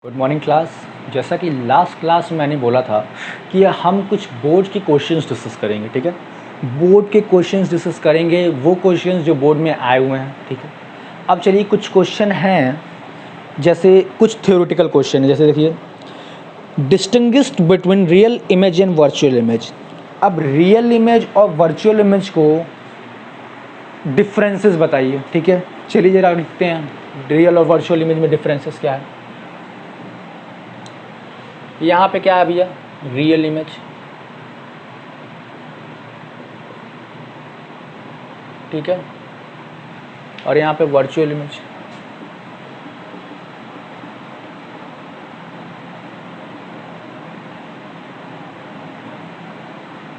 Good morning class. जैसा कि last class में मैंने बोला था कि हम कुछ बोर्ड के क्वेश्चंस डिस्कस करेंगे, ठीक है। बोर्ड के क्वेश्चंस डिस्कस करेंगे, वो क्वेश्चंस जो बोर्ड में आए हुए हैं, ठीक है। अब चलिए कुछ क्वेश्चन हैं, जैसे कुछ थ्योरेटिकल क्वेश्चन है। जैसे देखिए, distinguished between real image and virtual image. अब रियल इमेज और वर्चुअल इमेज को डिफरेंसेस बताइए, ठीक है। चलिए जरा लिखते हैं, रियल और वर्चुअल इमेज में डिफरेंसेस क्या है। यहाँ पे क्या है भैया, रियल इमेज, ठीक है, और यहाँ पे वर्चुअल इमेज।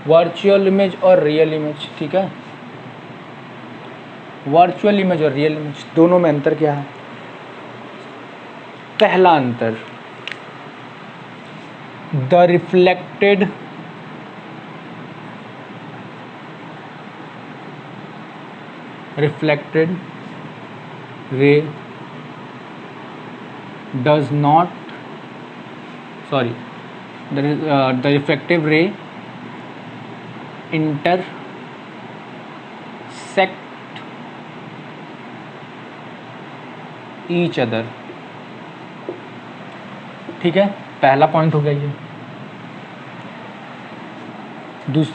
वर्चुअल इमेज और रियल इमेज, ठीक है। वर्चुअल इमेज और रियल इमेज दोनों में अंतर क्या है। पहला अंतर, the reflected ray does not sorry the refractive ray intersect each other, ठीक है। पहला पॉइंट हो गया ये।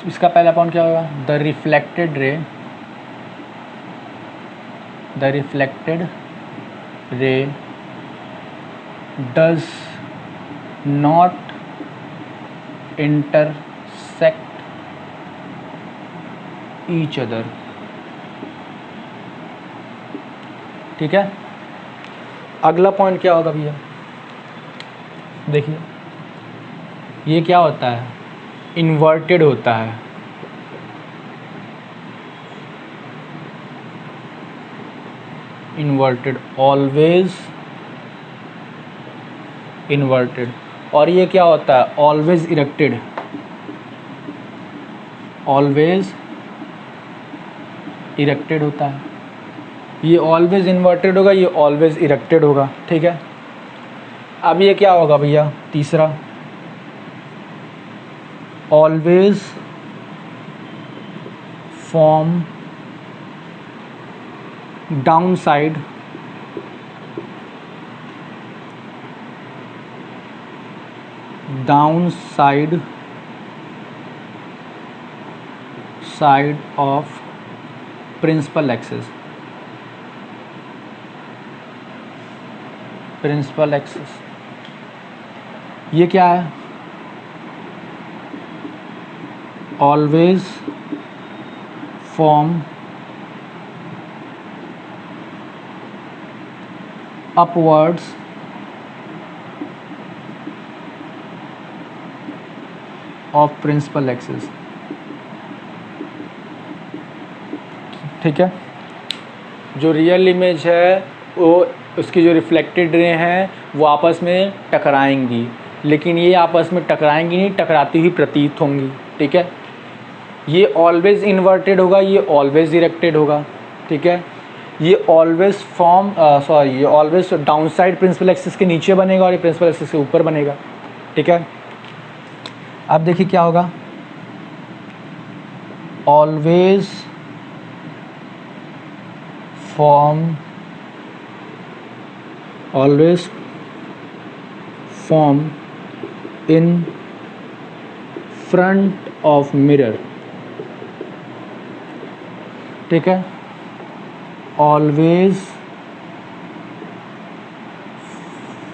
इसका पहला पॉइंट क्या होगा, the reflected ray does not intersect each other, ठीक है। अगला पॉइंट क्या होगा भैया, देखिए ये क्या होता है, इन्वर्टेड होता है। Inverted, always inverted. और ये क्या होता है, ऑलवेज इरेक्टेड। ऑलवेज इरेक्टेड होता है। ये ऑलवेज इन्वर्टेड होगा, ये ऑलवेज इरेक्टेड होगा, ठीक है। अब ये क्या होगा भैया, तीसरा, always form downside side of principal axis. ये क्या है, always form upwards of principal axis, ठीक है। जो रियल इमेज है वो, उसकी जो रिफ्लेक्टेड रे हैं वो आपस में टकराएंगी, लेकिन ये आपस में टकराएंगी नहीं, टकराती हुई प्रतीत होंगी, ठीक है। ये ऑलवेज इन्वर्टेड होगा, ये ऑलवेज इरेक्टेड होगा, ठीक है। ये ऑलवेज ये ऑलवेज डाउनसाइड प्रिंसिपल एक्सिस के नीचे बनेगा और ये प्रिंसिपल एक्सिस के ऊपर बनेगा, ठीक है। अब देखिए क्या होगा, always form in front of mirror, ठीक है। Always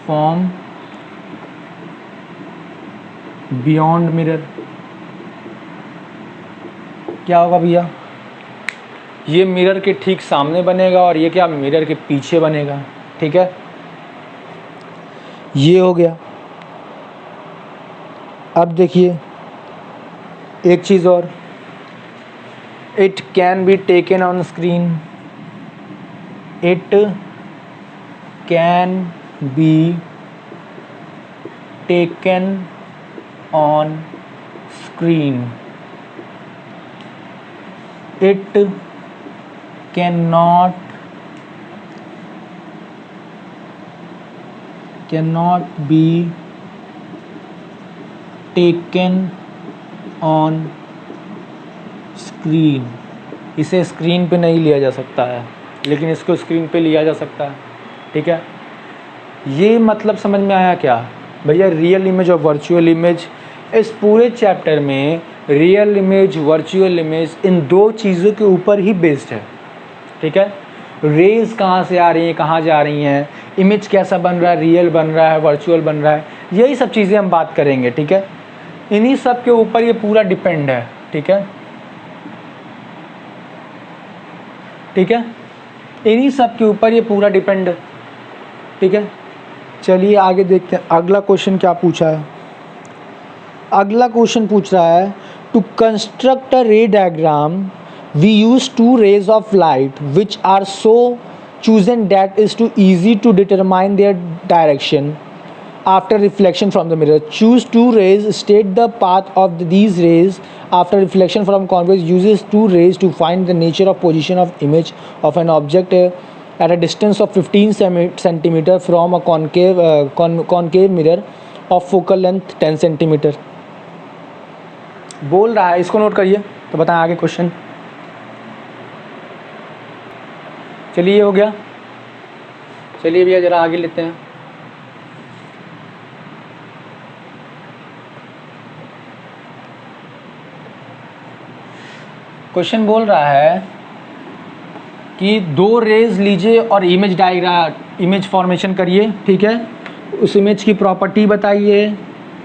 form beyond mirror. क्या होगा भैया, ये मिरर के ठीक सामने बनेगा और ये क्या, मिरर के पीछे बनेगा, ठीक है। ये हो गया। अब देखिए एक चीज़ और, it can be taken on screen. It can be taken on screen. It can not cannot be taken on screen, इसे स्क्रीन पे नहीं लिया जा सकता है, लेकिन इसको स्क्रीन पे लिया जा सकता है। ठीक है, ये मतलब समझ में आया क्या भैया? रियल इमेज और वर्चुअल इमेज, इस पूरे चैप्टर में रियल इमेज, वर्चुअल इमेज, इन दो चीज़ों के ऊपर ही बेस्ड है। ठीक है, रेज कहाँ से आ रही हैं, कहाँ जा रही हैं, इमेज कैसा बन रहा है, रियल बन रहा है, वर्चुअल बन रहा है, यही सब चीज़ें हम बात करेंगे। ठीक है, इन्हीं सब के ऊपर ये पूरा डिपेंड है। ठीक है, ठीक है, इन्हीं सब के ऊपर ये पूरा डिपेंड है। ठीक है, चलिए आगे देखते हैं अगला क्वेश्चन क्या पूछा है। अगला क्वेश्चन पूछ रहा है, to construct a ray diagram we use two rays of light which are so chosen that is too easy to determine their direction after reflection from the mirror. Choose two rays, state the path of these rays after reflection from convex. Uses two rays to find the nature of position of image of an object at a distance of 15 centimeter from a concave mirror of focal length 10 centimeter. बोल रहा है, इसको note करिए तो बताएं आगे question. चलिए ये हो गया, चलिए भैया ज़रा आगे लेते हैं। क्वेश्चन बोल रहा है कि दो रेज लीजिए और इमेज डायग्राम, इमेज फॉर्मेशन करिए। ठीक है, उस इमेज की प्रॉपर्टी बताइए,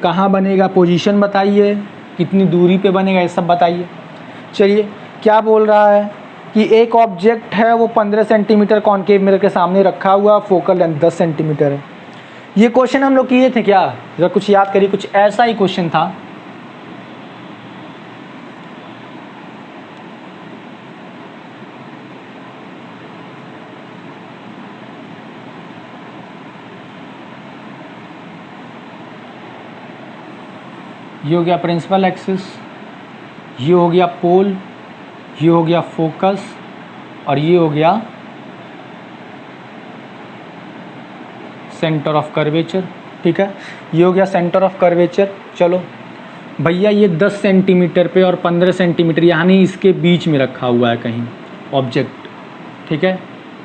कहाँ बनेगा, पोजीशन बताइए, कितनी दूरी पे बनेगा, ये सब बताइए। चलिए क्या बोल रहा है कि एक ऑब्जेक्ट है वो 15 सेंटीमीटर कॉनकेव मिरर के सामने रखा हुआ, फोकल लेंथ 10 सेंटीमीटर है। ये क्वेश्चन हम लोग किए थे क्या? जरा कुछ याद करिए, कुछ ऐसा ही क्वेश्चन था। ये हो गया प्रिंसिपल एक्सिस, ये हो गया पोल, ये हो गया फोकस, और ये हो गया सेंटर ऑफ कर्वेचर। ठीक है, ये हो गया सेंटर ऑफ कर्वेचर। चलो भैया ये 10 सेंटीमीटर पे और 15 सेंटीमीटर यानी इसके बीच में रखा हुआ है कहीं ऑब्जेक्ट। ठीक है,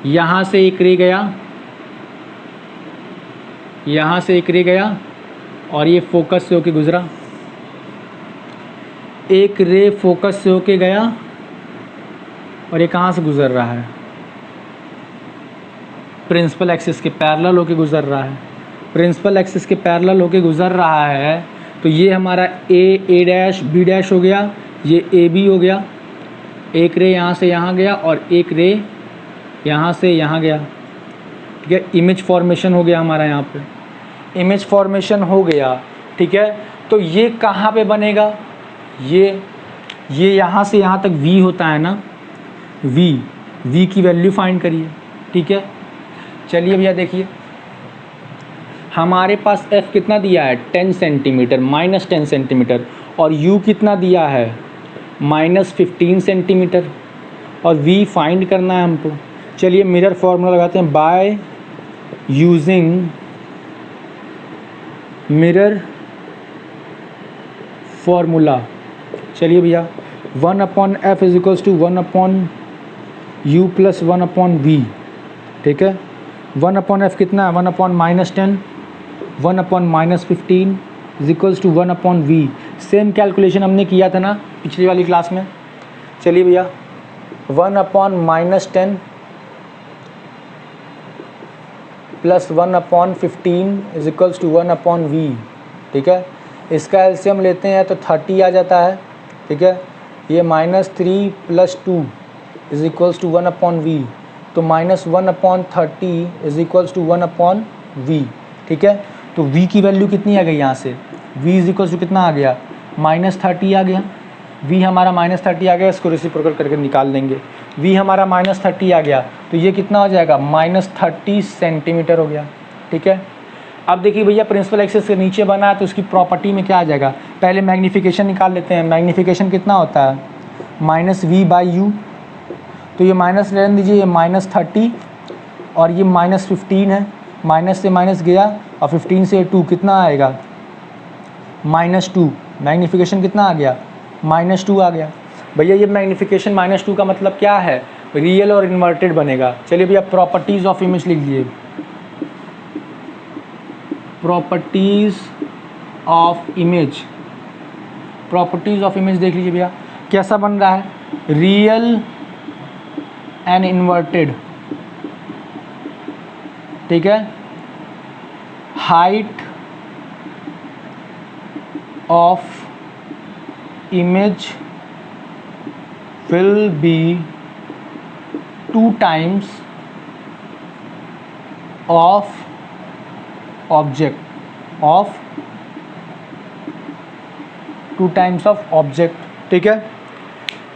यहाँ से एक रे गया, यहाँ से एक रे गया, और ये फोकस से होके गुजरा। एक रे फोकस से होके गया और ये कहाँ से गुजर रहा है? प्रिंसिपल एक्सिस के पैरेलल होके गुजर रहा है। प्रिंसिपल एक्सिस के पैरेलल होके गुजर रहा है, तो ये हमारा ए डैश बी डैश हो गया, ये ए बी हो गया। एक रे यहाँ से यहाँ गया और एक रे यहाँ से यहाँ गया। ठीक है, इमेज फॉर्मेशन हो गया हमारा, यहाँ पे इमेज फॉर्मेशन हो गया। ठीक है, तो ये कहाँ पे बनेगा? ये यहाँ से यहाँ तक v होता है ना, v की वैल्यू फाइंड करिए। ठीक है, चलिए भैया देखिए हमारे पास f कितना दिया है 10 सेंटीमीटर, -10 सेंटीमीटर, और u कितना दिया है -15 सेंटीमीटर, और v फाइंड करना है हमको। चलिए मिरर फॉर्मूला लगाते हैं, बाय यूजिंग मिरर फॉर्मूला। चलिए भैया 1/f is equals to 1/u plus 1/v। ठीक है, 1/f कितना है 1/-10, 1/-15 is equals to 1/v। Same calculation हमने किया था ना पिछली वाली क्लास में। चलिए भैया 1/-10 plus 1/15 is equals to 1/v। ठीक है, इसका एलसीएम लेते हैं तो 30 आ जाता है। ठीक है, ये -3 + 2 इज इक्वल्स टू 1/v, तो -1/30 इज इक्वल्स टू 1/v। ठीक है, तो v की वैल्यू कितनी आ गई यहाँ से? v इज इक्वल्स टू कितना आ गया -30 आ गया। v हमारा -30 आ गया, इसको रेसिप्रोकल करके निकाल देंगे। v हमारा -30 आ गया, तो ये कितना हो जाएगा -30 सेंटीमीटर हो गया। ठीक है, अब देखिए भैया प्रिंसिपल एक्सिस से नीचे बना है तो उसकी प्रॉपर्टी में क्या आ जाएगा? पहले मैग्नीफिकेशन निकाल लेते हैं। मैग्नीफिकेशन कितना होता है -v/u, तो ये माइनस लेने दीजिए, ये -30 और ये -15 है, माइनस से माइनस गया और 15 से 2 कितना आएगा, -2। मैग्नीफिकेशन कितना आ गया, -2 आ गया। भैया ये मैग्नीफिकेशन -2 का मतलब क्या है, रियल और इन्वर्टेड बनेगा। चलिए भैया प्रॉपर्टीज़ ऑफ इमेज लिख लीजिए, properties of image, properties of image देख लीजिए भैया कैसा बन रहा है, रियल एंड इन्वर्टेड, ठीक है। Height of image will be 2 times of object, of 2 times of object, ठीक है।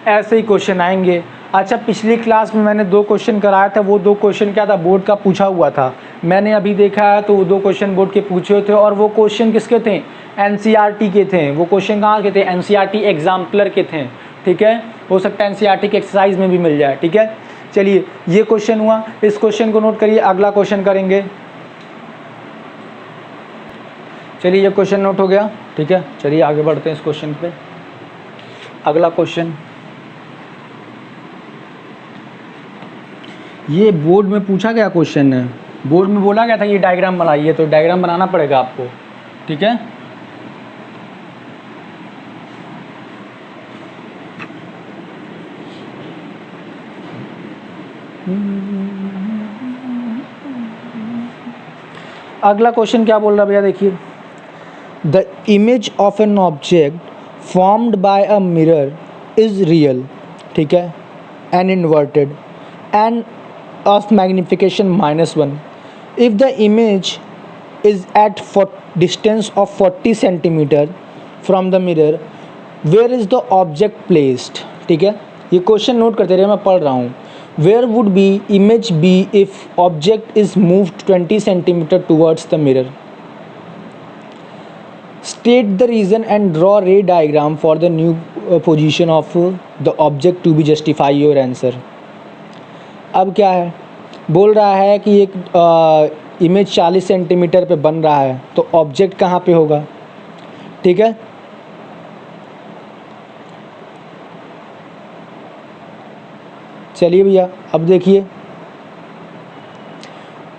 ऐसे ही क्वेश्चन आएंगे। अच्छा पिछली क्लास में मैंने 2 क्वेश्चन कराया था, वो 2 क्वेश्चन क्या था, बोर्ड का पूछा हुआ था। मैंने अभी देखा है तो वो 2 क्वेश्चन बोर्ड के पूछे हुए थे, और वो क्वेश्चन किसके थे, एनसीईआरटी के थे। वो क्वेश्चन कहाँ के थे, एनसीईआरटी एग्जाम्पलर के थे, ठीक है। हो सकता है एनसीईआरटी के एक्सरसाइज में भी मिल जाए, ठीक है। चलिए ये क्वेश्चन हुआ, इस क्वेश्चन को नोट करिए, अगला क्वेश्चन करेंगे। चलिए ये क्वेश्चन नोट हो गया, ठीक है। चलिए आगे बढ़ते हैं इस क्वेश्चन पे। अगला क्वेश्चन, ये बोर्ड में पूछा गया क्वेश्चन है, बोर्ड में बोला गया था ये डायग्राम बनाइए, तो डायग्राम बनाना पड़ेगा आपको, ठीक है। अगला क्वेश्चन क्या बोल रहा है भैया, देखिए, the image of an object formed by a mirror is real, ठीक है, and inverted and of magnification -1। If the image is at distance of 40 centimetre from the mirror, where is the object placed, ठीक है। ये question note करते रहिए, मैं पढ़ रहा हूँ। Where would be image be if object is moved 20 centimeter towards the mirror? State the reason and draw ray diagram for the new position of the object to be justify your answer. अब क्या है, बोल रहा है कि एक image 40 centimetre पे बन रहा है, तो ऑब्जेक्ट कहाँ पे होगा, ठीक है। चलिए भैया अब देखिए,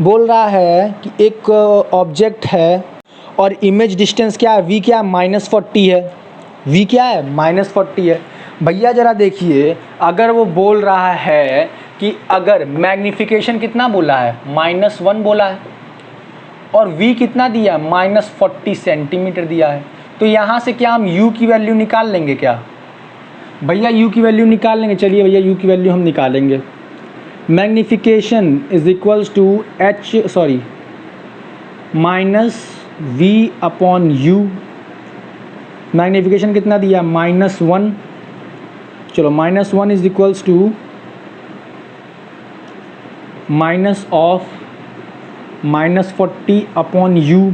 बोल रहा है कि एक ऑब्जेक्ट है और इमेज डिस्टेंस क्या है, v क्या है, -40 है। v क्या है, -40 है। भैया ज़रा देखिए, अगर वो बोल रहा है कि अगर मैग्नीफिकेशन कितना बोला है, -1 बोला है, और v कितना दिया है, -40 सेंटीमीटर दिया है, तो यहाँ से क्या हम u की वैल्यू निकाल लेंगे क्या भैया, u की वैल्यू निकाल लेंगे। चलिए भैया u की वैल्यू हम निकालेंगे। Magnification is equals to -v/u। Magnification कितना दिया, -1। चलो -1 इज इक्वल्स टू -40/u।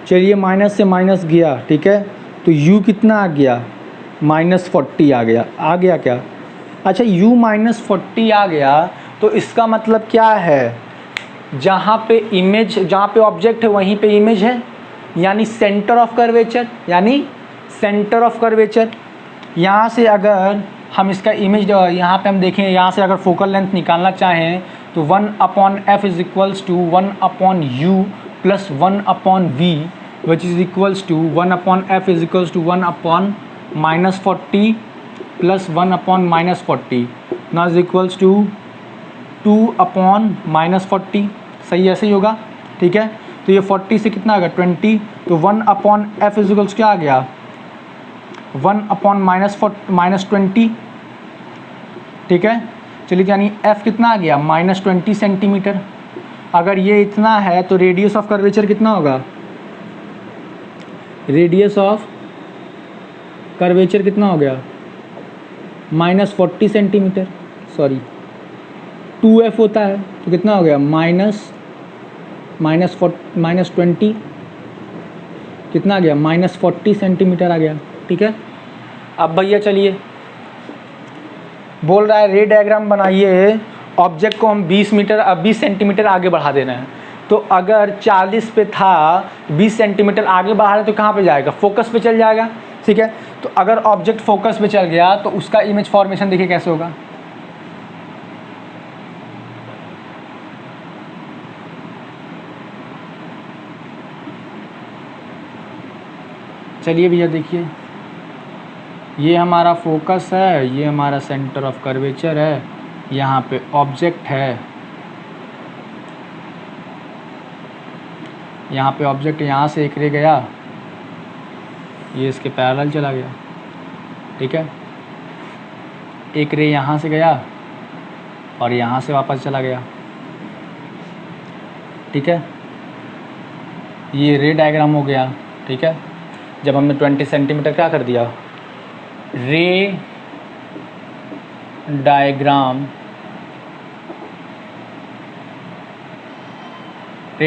चलिए माइनस से माइनस गया, ठीक है, तो u कितना आ गया, -40 आ गया क्या। अच्छा u -40 आ गया, तो इसका मतलब क्या है, जहाँ पे इमेज, जहाँ पे ऑब्जेक्ट है वहीं पे इमेज है, यानी सेंटर ऑफ कर्वेचर, यहाँ से अगर हम इसका इमेज यहाँ पे हम देखें, यहाँ से अगर फोकल लेंथ निकालना चाहें तो 1/f is equals to 1/u plus 1/v which is equals to 1/f is equals to 1/-40 plus 1/-40 ना इज इक्वल्स टू 2/-40। सही ऐसे ही होगा, ठीक है। तो ये 40 से कितना आ गया, 20, तो 1/f इज इक्वल्स क्या आ गया, 1/-20, ठीक है। चलिए यानी f कितना आ गया, -20 सेंटीमीटर। अगर ये इतना है तो रेडियस ऑफ कर्वेचर कितना होगा, रेडियस ऑफ कर्वेचर कितना हो गया, -40 सेंटीमीटर, सॉरी 2f होता है, तो कितना हो गया, -20 कितना आ गया, -40 सेंटीमीटर आ गया, ठीक है। अब भैया चलिए, बोल रहा है रे डायग्राम बनाइए, ऑब्जेक्ट को हम 20 सेंटीमीटर आगे बढ़ा देना है। तो अगर 40 पे था, 20 सेंटीमीटर आगे बढ़ा है तो कहाँ पे जाएगा? फोकस पे चल जाएगा। ठीक है, तो अगर ऑब्जेक्ट फोकस पे चल गया तो उसका इमेज फॉर्मेशन देखिए कैसे होगा। चलिए भैया देखिए, ये हमारा फोकस है, ये हमारा सेंटर ऑफ कर्वेचर है, यहाँ पे ऑब्जेक्ट है, यहाँ पे ऑब्जेक्ट यहाँ से एक रे गया, ये इसके पैरेलल चला गया। ठीक है, एक रे यहाँ से गया और यहाँ से वापस चला गया। ठीक है, ये रे डायग्राम हो गया। ठीक है, जब हमने 20 सेंटीमीटर क्या कर दिया, रे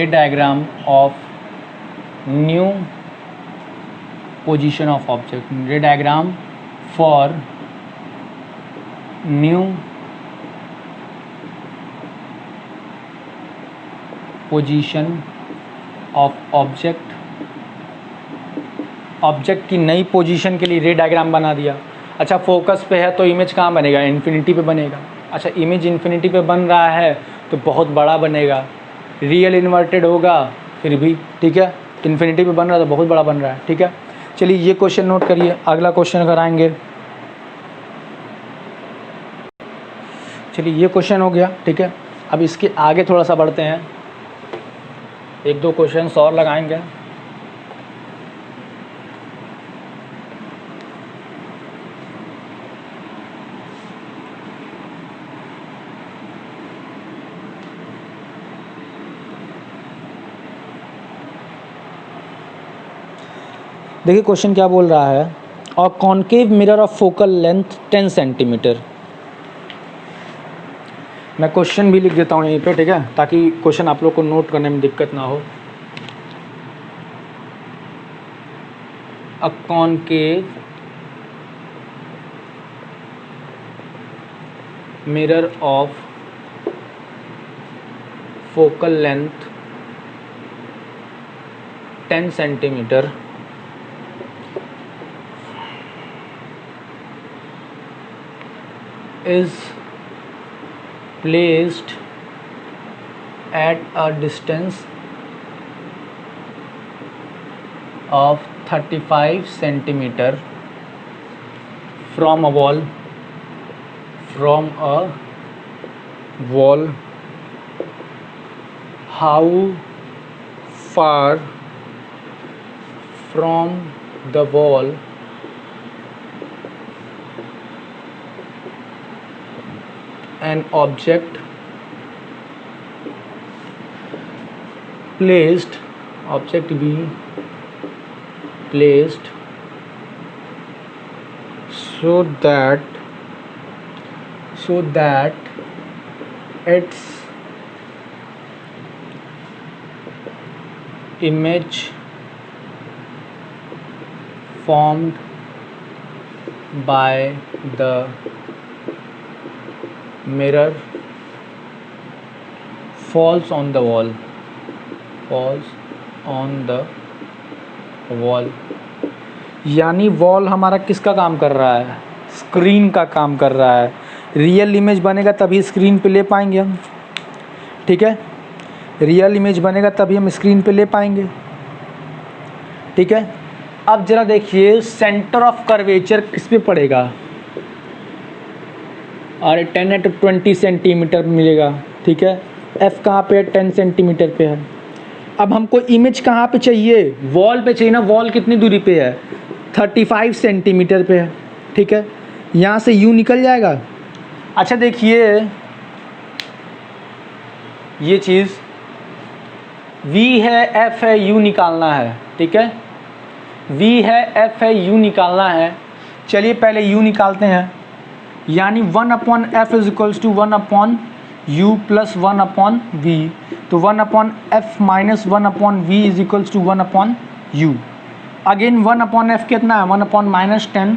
diagram of new position of object, रे diagram for new position of object, object की नई पोजीशन के लिए रे डायग्राम बना दिया। अच्छा, फोकस पे है तो इमेज कहाँ बनेगा? इन्फिनिटी पे बनेगा। अच्छा, इमेज इन्फिनिटी पे बन रहा है तो बहुत बड़ा बनेगा, रियल इन्वर्टेड होगा फिर भी। ठीक है, इन्फिनिटी पे बन रहा है तो बहुत बड़ा बन रहा है। ठीक है, चलिए ये क्वेश्चन नोट करिए, अगला क्वेश्चन कराएंगे। चलिए ये क्वेश्चन हो गया। ठीक है, अब इसके आगे थोड़ा सा बढ़ते हैं, एक दो क्वेश्चन और लगाएंगे। देखिए क्वेश्चन क्या बोल रहा है, और concave mirror of focal length 10 centimetre. मैं क्वेश्चन भी लिख देता हूँ यहीं पे, ठीक है, ताकि क्वेश्चन आप लोग को नोट करने में दिक्कत ना हो। A concave mirror of focal length 10 centimetre is placed at a distance of 35 centimeter from a wall, how far from the wall an object be placed so that its image formed by the mirror falls on the wall, यानी wall हमारा किसका काम कर रहा है? Screen का काम कर रहा है। रियल इमेज बनेगा तभी स्क्रीन पे ले पाएंगे हम। ठीक है, रियल इमेज बनेगा तभी हम स्क्रीन पे ले पाएंगे। ठीक है, अब जरा देखिए सेंटर ऑफ कर्वेचर किस पे पड़ेगा? और 10 to 20 सेंटीमीटर मिलेगा। ठीक है, एफ कहाँ पे है? 10 सेंटीमीटर पे है। अब हमको इमेज कहाँ पे चाहिए? वॉल पे चाहिए ना। वॉल कितनी दूरी पे है? 35 सेंटीमीटर पे है। ठीक है, यहाँ से यू निकल जाएगा। अच्छा देखिए ये चीज़ V है, F है, U निकालना है। ठीक है, V है, F है, U निकालना है। चलिए पहले U निकालते हैं, यानी 1/f is equals to 1/u plus 1/v। तो 1/f minus 1/v is equals to 1/u। Again 1/f कितना है? 1/-10,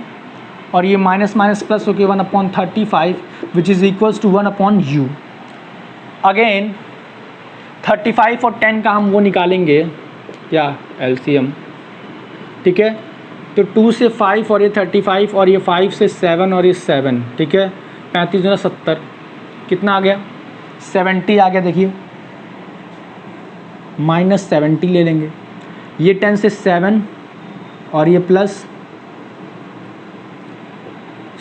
और ये माइनस माइनस प्लस होकर 1/35 which is equals to 1/u। Again 35 और 10 का हम वो निकालेंगे क्या, एलसीएम, ठीक है। तो 2 से 5 और ये 35 और ये 5 से 7 और ये 7, ठीक है। 35 गुना 70 कितना आ गया, 70 आ गया। देखिए -70 ले लेंगे, ये 10 से 7 और ये प्लस,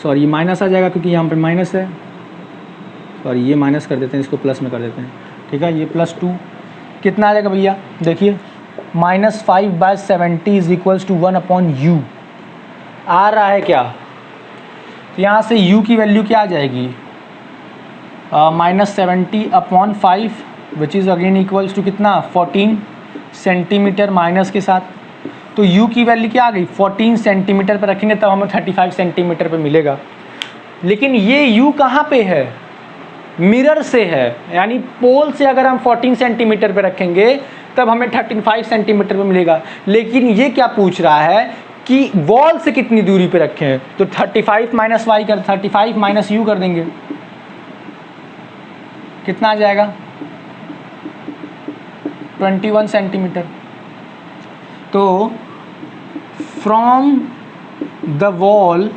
सॉरी ये माइनस आ जाएगा क्योंकि यहाँ पे माइनस है, सॉरी ये माइनस कर देते हैं, इसको प्लस में कर देते हैं, ठीक है। ये +2 कितना आ जाएगा भैया, देखिए -5/70 इज इक्वल्स टू 1/u आ रहा है क्या। तो यहाँ से u की वैल्यू क्या आ जाएगी, -70/5 which is again equals to कितना, 14 सेंटीमीटर माइनस के साथ। तो u की वैल्यू क्या आ गई, 14 सेंटीमीटर पर रखेंगे तब हमें 35 सेंटीमीटर पे मिलेगा। लेकिन ये u कहाँ पे है, मिरर से है, यानी पोल से अगर हम 14 सेंटीमीटर पे रखेंगे तब हमें 35 सेंटीमीटर पे मिलेगा। लेकिन ये क्या पूछ रहा है कि वॉल से कितनी दूरी पे रखे हैं, तो 35 माइनस वाई कर 35 माइनस यू कर देंगे, कितना आ जाएगा 21 सेंटीमीटर। तो from the wall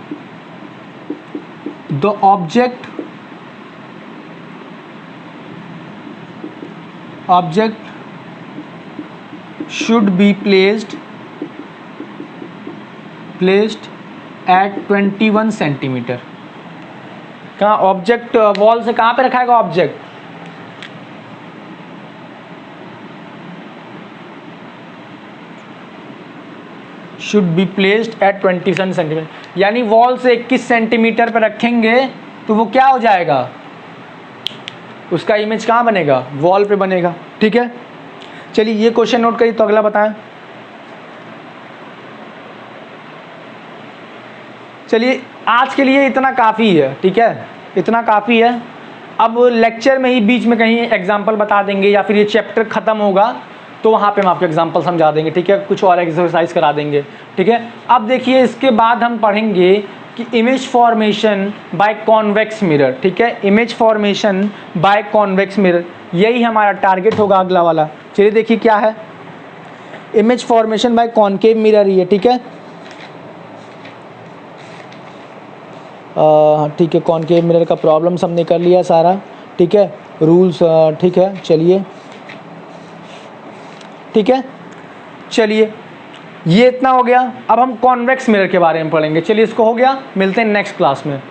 the object should be placed at 21 centimetre. कहाँ ऑब्जेक्ट, वॉल से कहाँ पे रखाएगा object, should be placed at 21 centimetre, यानी वॉल से 21 सेंटीमीटर पर रखेंगे तो वो क्या हो जाएगा, उसका इमेज कहाँ बनेगा, वॉल पे बनेगा, ठीक है। चलिए ये क्वेश्चन नोट करिए, तो अगला बताएं। चलिए आज के लिए इतना काफ़ी है, ठीक है, इतना काफ़ी है। अब लेक्चर में ही बीच में कहीं एग्जाम्पल बता देंगे या फिर ये चैप्टर ख़त्म होगा तो वहाँ पे हम आपको एग्जाम्पल समझा देंगे, ठीक है, कुछ और एक्सरसाइज करा देंगे, ठीक है। अब देखिए इसके बाद हम पढ़ेंगे कि image formation by convex mirror, ठीक है, image formation by convex mirror, यही हमारा टारगेट होगा अगला वाला। चलिए देखिए क्या है, image formation by concave mirror ही है, ठीक है। ठीक है, कॉनकेव मिरर का प्रॉब्लम्स हमने कर लिया सारा, ठीक है, रूल्स, ठीक है। चलिए ठीक है, चलिए ये इतना हो गया। अब हम कॉन्वेक्स मिरर के बारे में पढ़ेंगे। चलिए इसको हो गया, मिलते हैं नेक्स्ट क्लास में।